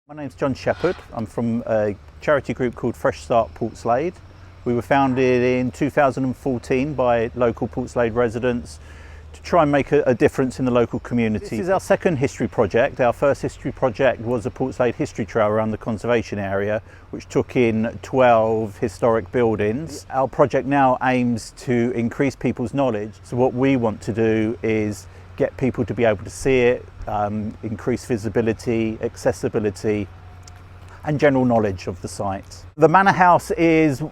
My name's John Shepherd. I'm from a charity group called Fresh Start Portslade. We were founded in 2014 by local Portslade residents to try and make a difference in the local community. This is our second history project. Our first history project was a Portslade history trail around the conservation area, which took in 12 historic buildings. Our project now aims to increase people's knowledge. So what we want to do is get people to be able to see it, increase visibility, accessibility, and general knowledge of the site. The Manor House is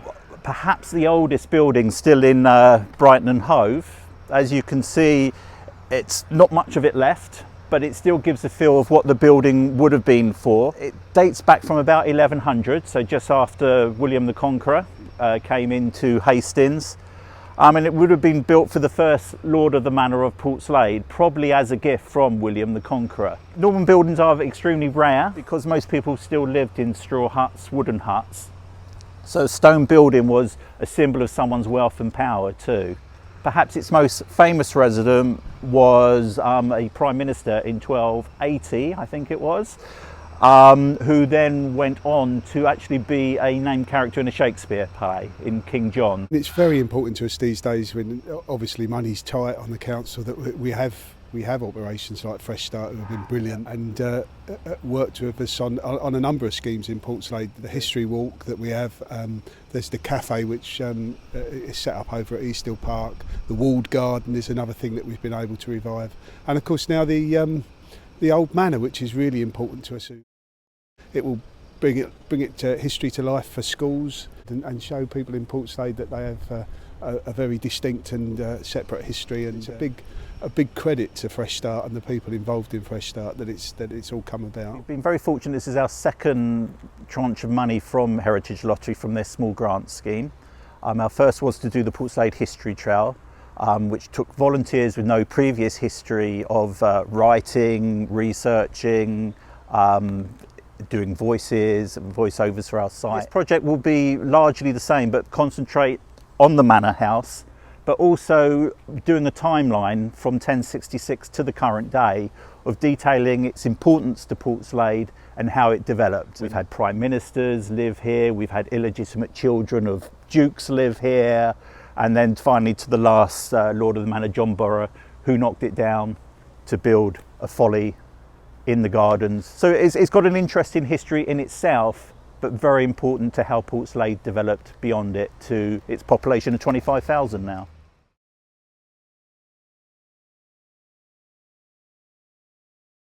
perhaps the oldest building still in Brighton and Hove. As you can see, it's not much of it left, but it still gives a feel of what the building would have been for. It dates back from about 1100, so just after William the Conqueror came into Hastings. And it would have been built for the first Lord of the Manor of Portslade, probably as a gift from William the Conqueror. Norman buildings are extremely rare because most people still lived in straw huts, wooden huts. So a stone building was a symbol of someone's wealth and power too. Perhaps its most famous resident was a Prime Minister in 1280, I think it was, who then went on to actually be a named character in a Shakespeare play in King John. It's very important to us these days when obviously money's tight on the council that we have operations like Fresh Start who have been brilliant and worked with us on a number of schemes in Portslade. The history walk that we have, there's the cafe which is set up over at Easthill Park. The walled garden is another thing that we've been able to revive, and of course now the old manor, which is really important to us. It will bring it history to life for schools and show people in Portslade that they have a very distinct and separate history, and it's a big credit to Fresh Start and the people involved in Fresh Start that it's all come about. We've been very fortunate. This is our second tranche of money from Heritage Lottery from their small grant scheme. Our first was to do the Portslade History Trail, which took volunteers with no previous history of writing, researching, doing voiceovers for our site. This project will be largely the same, but concentrate on the Manor House, but also doing a timeline from 1066 to the current day of detailing its importance to Portslade and how it developed. We've had prime ministers live here, we've had illegitimate children of dukes live here, and then finally to the last Lord of the Manor, John Burrough, who knocked it down to build a folly in the gardens. So it's got an interesting history in itself, but very important to how Portslade developed beyond it to its population of 25,000 now.